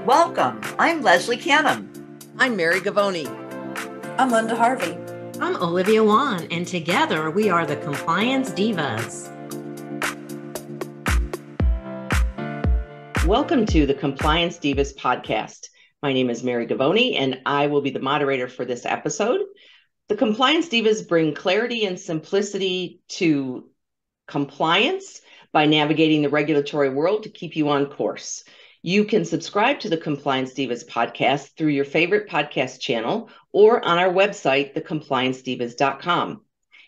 Welcome. I'm Leslie Canham. I'm Mary Gavoni. I'm Linda Harvey. I'm Olivia Wan, and together we are the Compliance Divas. Welcome to the Compliance Divas podcast. My name is Mary Gavoni, and I will be the moderator for this episode. The Compliance Divas bring clarity and simplicity to compliance by navigating the regulatory world to keep you on course. You can subscribe to the Compliance Divas podcast through your favorite podcast channel or on our website, thecompliancedivas.com.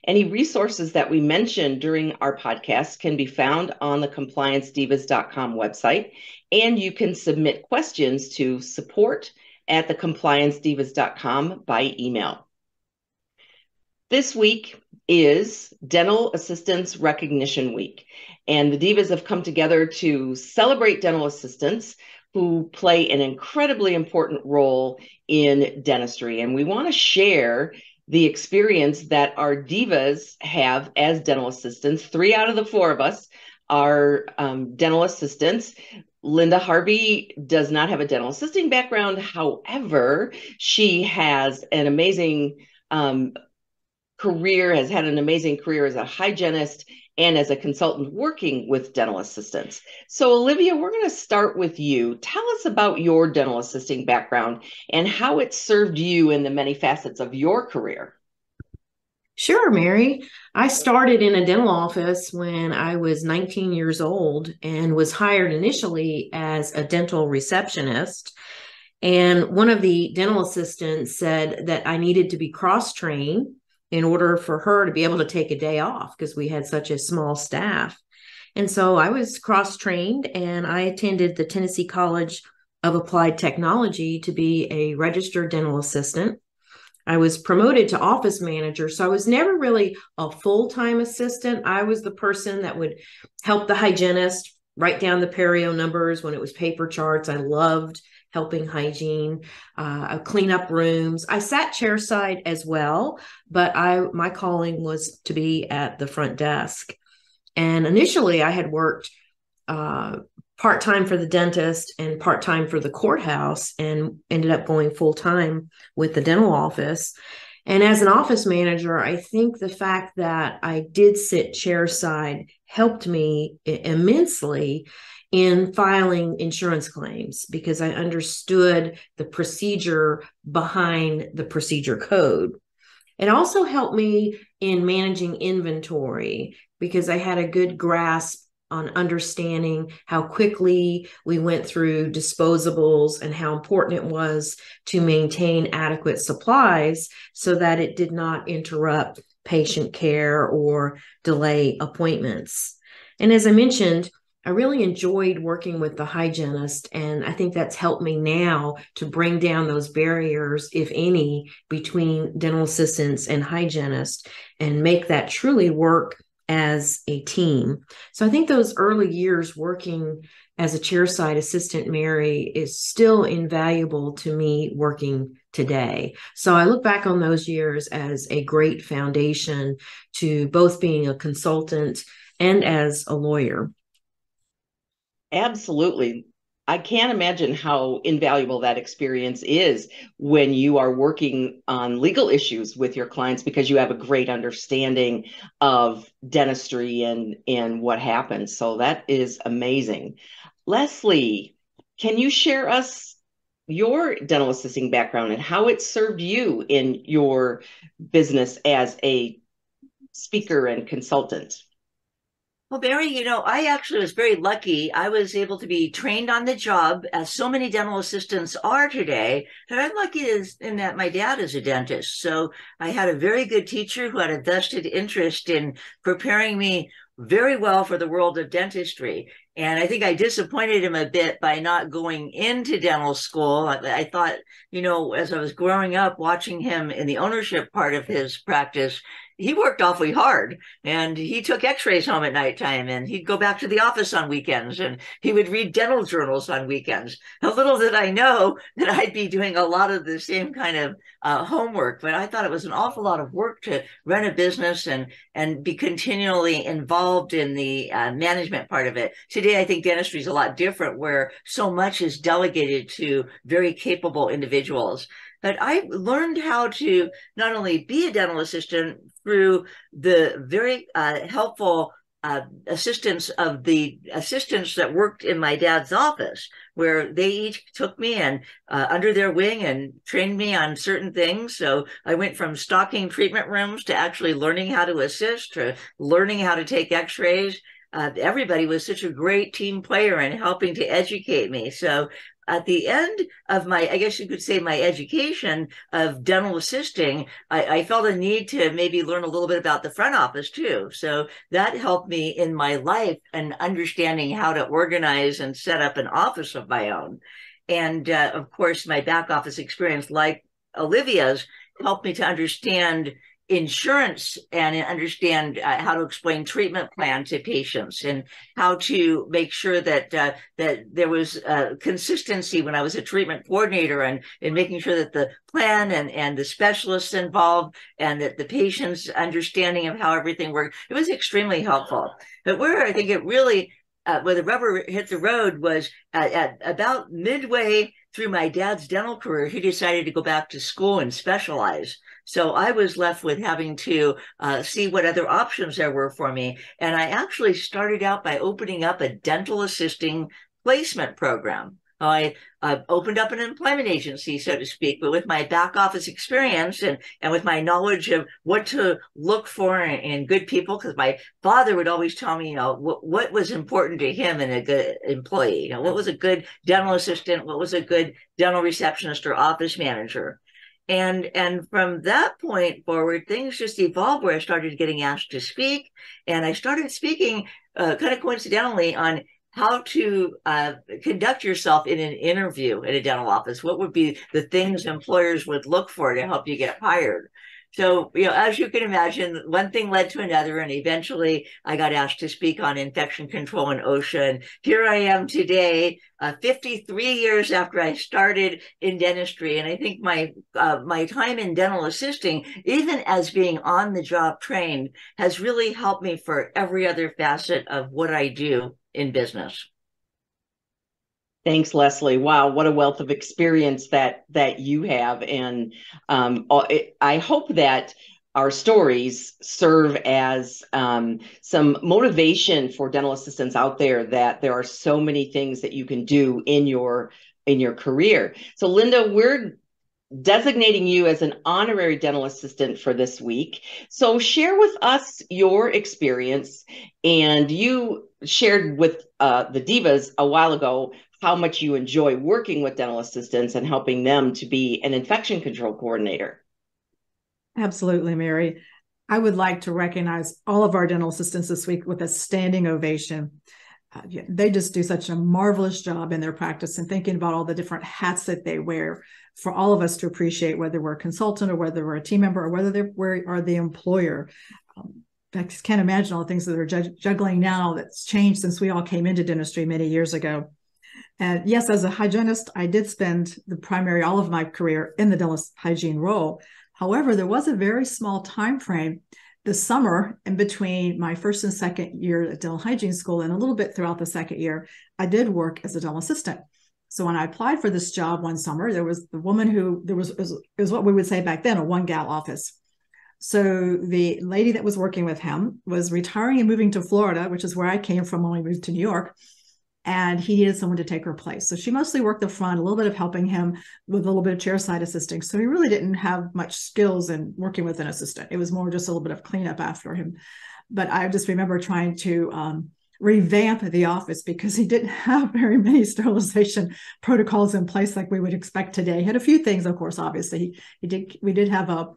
Any resources that we mention during our podcast can be found on the compliancedivas.com website, and you can submit questions to support@thecompliancedivas.com by email. This week is Dental Assistants Recognition Week, and the Divas have come together to celebrate dental assistants who play an incredibly important role in dentistry. And we want to share the experience that our Divas have as dental assistants. 3 out of the 4 of us are dental assistants. Linda Harvey does not have a dental assisting background. However, she has an amazing has had an amazing career as a hygienist and as a consultant working with dental assistants. So Olivia, we're going to start with you. Tell us about your dental assisting background and how it served you in the many facets of your career. Sure, Mary. I started in a dental office when I was 19 years old and was hired initially as a dental receptionist. And one of the dental assistants said that I needed to be cross-trained in order for her to be able to take a day off because we had such a small staff. And so I was cross-trained and I attended the Tennessee College of Applied Technology to be a registered dental assistant. I was promoted to office manager, so I was never really a full-time assistant. I was the person that would help the hygienist write down the perio numbers when it was paper charts. I loved helping hygiene, clean up rooms. I sat chairside as well, but my calling was to be at the front desk. And initially I had worked part-time for the dentist and part-time for the courthouse and ended up going full-time with the dental office. And as an office manager, I think the fact that I did sit chairside helped me immensely in filing insurance claims because I understood the procedure behind the procedure code. It also helped me in managing inventory because I had a good grasp on understanding how quickly we went through disposables and how important it was to maintain adequate supplies so that it did not interrupt patient care or delay appointments. And as I mentioned, I really enjoyed working with the hygienist, and I think that's helped me now to bring down those barriers, if any, between dental assistants and hygienists and make that truly work as a team. So I think those early years working as a chairside assistant, Mary, is still invaluable to me working today. So I look back on those years as a great foundation to both being a consultant and as a lawyer. Absolutely. I can't imagine how invaluable that experience is when you are working on legal issues with your clients because you have a great understanding of dentistry and what happens. So that is amazing. Leslie, can you share us your dental assisting background and how it served you in your business as a speaker and consultant? Well, Barry, I actually was very lucky. I was able to be trained on the job, as so many dental assistants are today. And I'm lucky in that my dad is a dentist. So I had a very good teacher who had a vested interest in preparing me very well for the world of dentistry. And I think I disappointed him a bit by not going into dental school. I thought, as I was growing up, watching him in the ownership part of his practice, he worked awfully hard and he took x-rays home at nighttime and he'd go back to the office on weekends and he would read dental journals on weekends. A little did I know that I'd be doing a lot of the same kind of homework, but I thought it was an awful lot of work to run a business and be continually involved in the management part of it. Today, today I think dentistry is a lot different, where so much is delegated to very capable individuals. But I learned how to not only be a dental assistant through the very helpful assistance of the assistants that worked in my dad's office, where they each took me and under their wing and trained me on certain things. So I went from stocking treatment rooms to actually learning how to assist, to learning how to take x-rays. Everybody was such a great team player in helping to educate me. So at the end of my, I guess you could say, my education of dental assisting, I felt a need to maybe learn a little bit about the front office too. So that helped me in my life and understanding how to organize and set up an office of my own. And of course, my back office experience, like Olivia's, helped me to understand insurance and understand how to explain treatment plan to patients, and how to make sure that that there was consistency when I was a treatment coordinator, and making sure that the plan and the specialists involved and that the patient's understanding of how everything worked. It was extremely helpful. But where I think it really where the rubber hit the road was at about midway through my dad's dental career. He decided to go back to school and specialize. So I was left with having to see what other options there were for me. And I actually started out by opening up a dental assisting placement program. I opened up an employment agency, so to speak, but with my back office experience and with my knowledge of what to look for in good people, because my father would always tell me, what was important to him in a good employee. What was a good dental assistant? What was a good dental receptionist or office manager? And from that point forward, things just evolved, where I started getting asked to speak, and I started speaking kind of coincidentally on how to conduct yourself in an interview in a dental office. What would be the things employers would look for to help you get hired? So, as you can imagine, one thing led to another, and eventually I got asked to speak on infection control in OSHA. And here I am today, 53 years after I started in dentistry. And I think my time in dental assisting, even as being on the job trained, has really helped me for every other facet of what I do in business. Thanks, Leslie. Wow, what a wealth of experience that you have. And I hope that our stories serve as some motivation for dental assistants out there, that there are so many things that you can do in your career. So Linda, we're designating you as an honorary dental assistant for this week. So share with us your experience. And you shared with the Divas a while ago how much you enjoy working with dental assistants and helping them to be an infection control coordinator. Absolutely, Mary. I would like to recognize all of our dental assistants this week with a standing ovation. They just do such a marvelous job in their practice, and thinking about all the different hats that they wear for all of us to appreciate, whether we're a consultant or whether we're a team member or whether we are the employer. I just can't imagine all the things that they're juggling now that's changed since we all came into dentistry many years ago. And yes, as a hygienist, I did spend all of my career in the dental hygiene role. However, there was a very small time frame this summer in between my first and second year at dental hygiene school, and a little bit throughout the second year, I did work as a dental assistant. So when I applied for this job one summer, there was the woman who, it was what we would say back then, a one-gal office. So the lady that was working with him was retiring and moving to Florida, which is where I came from when we moved to New York. And he needed someone to take her place. So she mostly worked the front, a little bit of helping him with a little bit of chairside assisting. So he really didn't have much skills in working with an assistant. It was more just a little bit of cleanup after him. But I just remember trying to revamp the office because he didn't have very many sterilization protocols in place like we would expect today. He had a few things, of course, obviously. We did have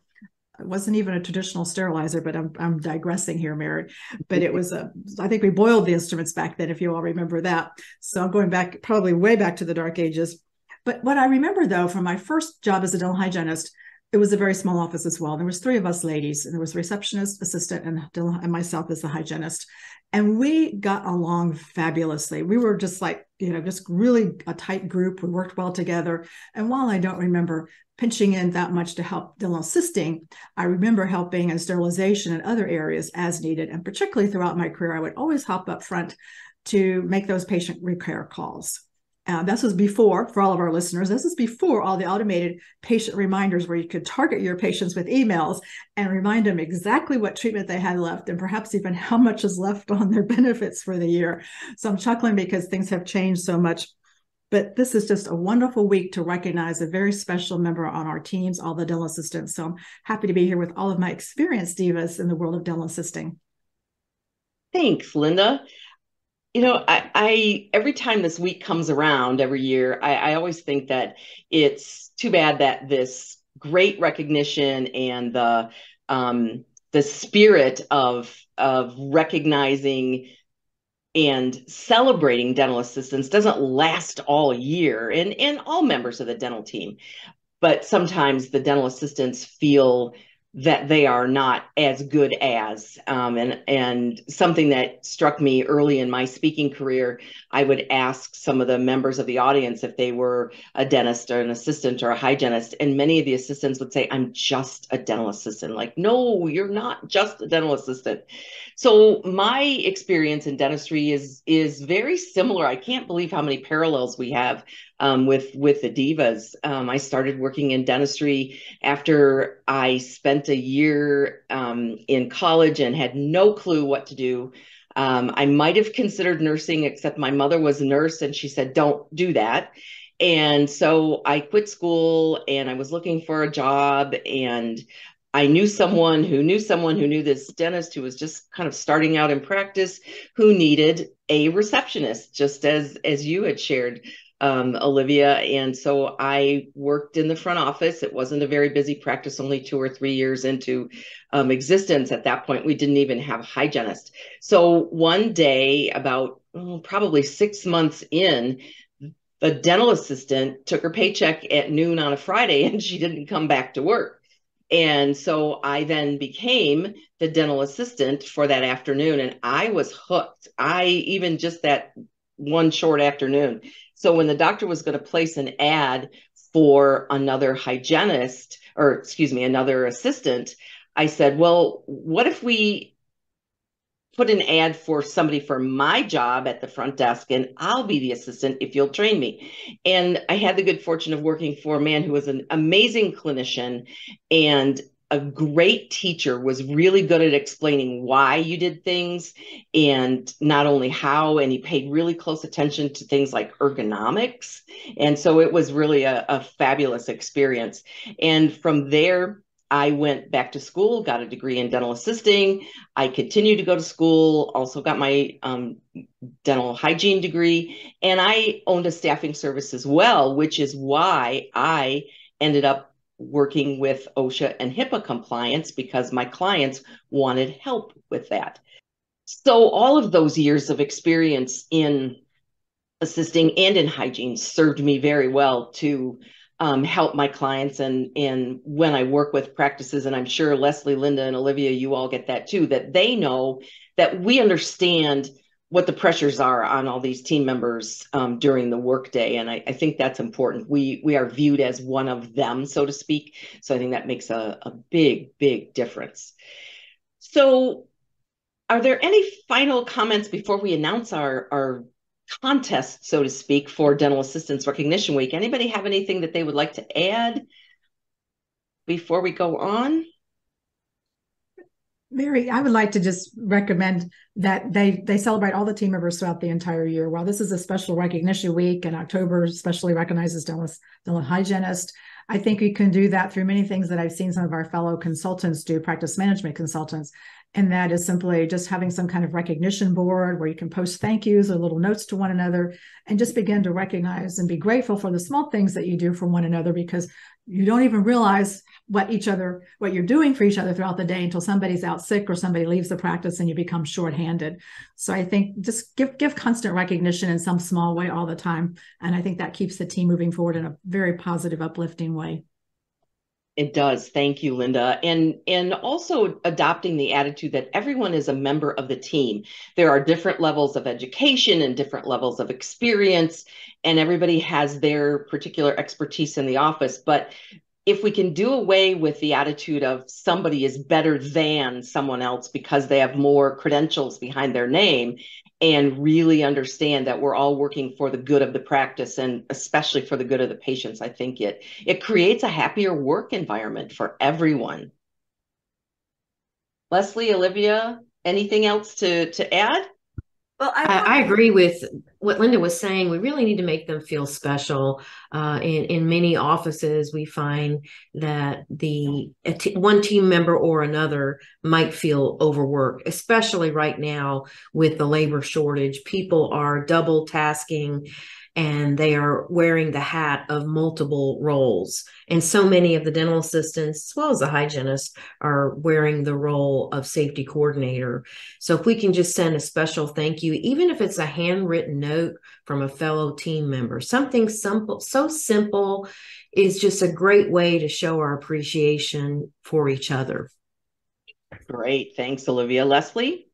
it wasn't even a traditional sterilizer, but I'm digressing here, Mary. But it was I think we boiled the instruments back then, if you all remember that. So I'm going back, probably way back to the dark ages. But what I remember, though, from my first job as a dental hygienist, it was a very small office as well. There was 3 of us ladies, and there was a receptionist, assistant, and myself as the hygienist. And we got along fabulously. We were just like, just really a tight group. We worked well together. And while I don't remember pinching in that much to help dental assisting, I remember helping in sterilization and other areas as needed. And particularly throughout my career, I would always hop up front to make those patient repair calls. This was before, for all of our listeners, this is before all the automated patient reminders where you could target your patients with emails and remind them exactly what treatment they had left and perhaps even how much is left on their benefits for the year. So I'm chuckling because things have changed so much. But this is just a wonderful week to recognize a very special member on our teams, all the dental assistants. So I'm happy to be here with all of my experienced divas in the world of dental assisting. Thanks, Linda. I every time this week comes around every year, I always think that it's too bad that this great recognition and the spirit of recognizing and celebrating dental assistants doesn't last all year and all members of the dental team. But sometimes the dental assistants feel that they are not as good as. And something that struck me early in my speaking career, I would ask some of the members of the audience if they were a dentist or an assistant or a hygienist. And many of the assistants would say, I'm just a dental assistant. Like, no, you're not just a dental assistant. So my experience in dentistry is very similar. I can't believe how many parallels we have with the divas. I started working in dentistry after I spent a year in college and had no clue what to do. I might have considered nursing, except my mother was a nurse and she said, don't do that. And so I quit school and I was looking for a job, and I knew someone who knew someone who knew this dentist who was just kind of starting out in practice, who needed a receptionist, just as you had shared, Olivia. And so I worked in the front office. It wasn't a very busy practice, only 2 or 3 years into existence. At that point, we didn't even have a hygienist. So one day, about probably 6 months in, the dental assistant took her paycheck at noon on a Friday and she didn't come back to work. And so I then became the dental assistant for that afternoon, and I was hooked. Even just that one short afternoon. So when the doctor was going to place an ad for another hygienist, or excuse me, another assistant, I said, well, what if we put an ad for somebody for my job at the front desk, and I'll be the assistant if you'll train me. And I had the good fortune of working for a man who was an amazing clinician and a great teacher, was really good at explaining why you did things and not only how, and he paid really close attention to things like ergonomics. And so it was really a fabulous experience. And from there, I went back to school, got a degree in dental assisting. I continued to go to school, also got my dental hygiene degree, and I owned a staffing service as well, which is why I ended up working with OSHA and HIPAA compliance, because my clients wanted help with that. So all of those years of experience in assisting and in hygiene served me very well to help my clients. And when I work with practices, and I'm sure Leslie, Linda, and Olivia, you all get that too, that they know that we understand what the pressures are on all these team members during the workday. And I think that's important. We are viewed as one of them, so to speak. So I think that makes a big, big difference. So are there any final comments before we announce our contest, so to speak, for Dental Assistants Recognition Week? Anybody have anything that they would like to add before we go on? Mary, I would like to just recommend that they celebrate all the team members throughout the entire year. While this is a special recognition week and October especially recognizes dental hygienist, I think you can do that through many things that I've seen some of our fellow consultants do, practice management consultants. And that is simply just having some kind of recognition board where you can post thank yous or little notes to one another, and just begin to recognize and be grateful for the small things that you do for one another, because you don't even realize what you're doing for each other throughout the day until somebody's out sick or somebody leaves the practice and you become shorthanded. So I think just give constant recognition in some small way all the time. And I think that keeps the team moving forward in a very positive, uplifting way. It does. Thank you, Linda. And also adopting the attitude that everyone is a member of the team. There are different levels of education and different levels of experience, and everybody has their particular expertise in the office. But if we can do away with the attitude of somebody is better than someone else because they have more credentials behind their name, and really understand that we're all working for the good of the practice and especially for the good of the patients, I think it creates a happier work environment for everyone. Leslie, Olivia, anything else to add? Well, I agree with what Linda was saying. We really need to make them feel special. In many offices, we find that one team member or another might feel overworked, especially right now with the labor shortage. People are double tasking and they are wearing the hat of multiple roles. And so many of the dental assistants, as well as the hygienists, are wearing the role of safety coordinator. So if we can just send a special thank you, even if it's a handwritten note from a fellow team member, something simple, so simple, is just a great way to show our appreciation for each other. Great. Thanks, Olivia. Leslie?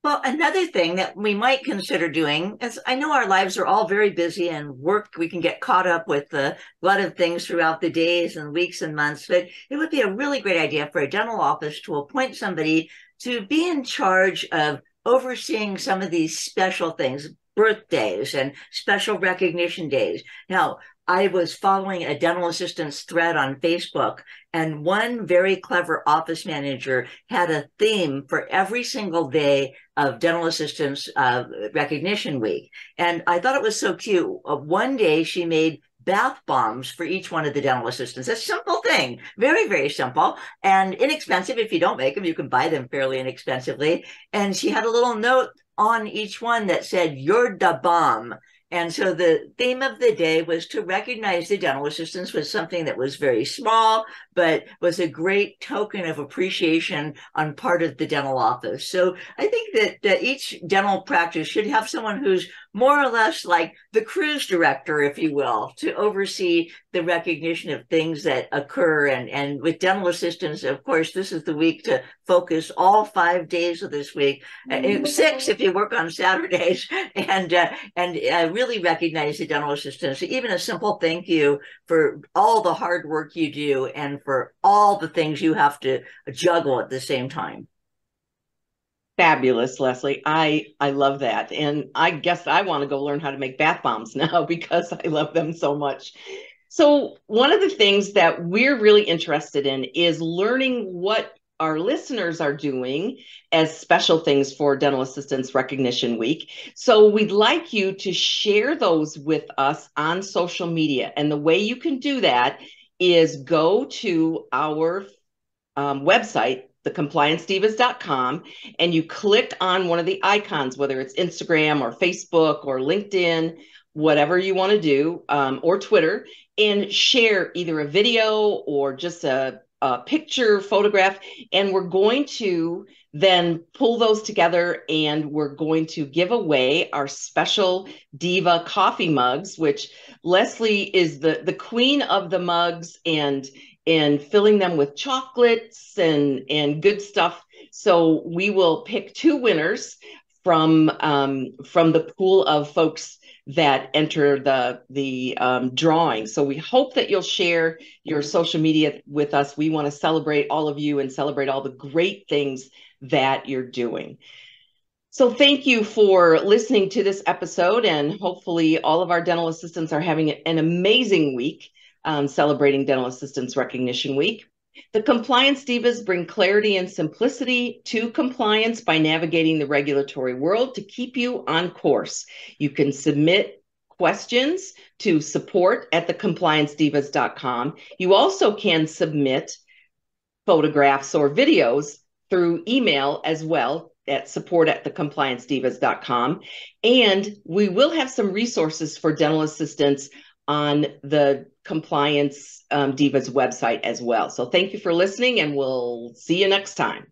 Well, another thing that we might consider doing is I know our lives are all very busy and work, we can get caught up with a lot of things throughout the days and weeks and months, but it would be a really great idea for a dental office to appoint somebody to be in charge of overseeing some of these special things, birthdays and special recognition days. Now, I was following a dental assistant's thread on Facebook, and one very clever office manager had a theme for every single day of dental assistants recognition week. And I thought it was so cute. One day she made bath bombs for each one of the dental assistants. A simple thing, very, very simple and inexpensive. If you don't make them, you can buy them fairly inexpensively. And she had a little note on each one that said, "You're the bomb." And so the theme of the day was to recognize the dental assistants with something that was very small, but was a great token of appreciation on part of the dental office. So I think that each dental practice should have someone who's more or less like the cruise director, if you will, to oversee the recognition of things that occur. And with dental assistants, of course, this is the week to focus all 5 days of this week, 6 if you work on Saturdays, and really recognize the dental assistants. Even a simple thank you for all the hard work you do and for all the things you have to juggle at the same time. Fabulous, Leslie. I love that. And I guess I want to go learn how to make bath bombs now because I love them so much. So one of the things that we're really interested in is learning what our listeners are doing as special things for Dental Assistants Recognition Week. So we'd like you to share those with us on social media. And the way you can do that is go to our website, thecompliancedivas.com, and you click on one of the icons, whether it's Instagram or Facebook or LinkedIn, whatever you want to do, or Twitter, and share either a video or just a picture, photograph, and we're going to then pull those together and we're going to give away our special Diva coffee mugs, which Leslie is the queen of the mugs and filling them with chocolates and good stuff. So we will pick 2 winners from the pool of folks that enter the drawing. So we hope that you'll share your social media with us. We want to celebrate all of you and celebrate all the great things that you're doing. So thank you for listening to this episode, and hopefully all of our dental assistants are having an amazing week celebrating Dental Assistants Recognition Week. The Compliance Divas bring clarity and simplicity to compliance by navigating the regulatory world to keep you on course. You can submit questions to support@thecompliancedivas.com. You also can submit photographs or videos through email as well at support@thecompliancedivas.com. And we will have some resources for dental assistants on the Compliance Divas website as well. So thank you for listening, and we'll see you next time.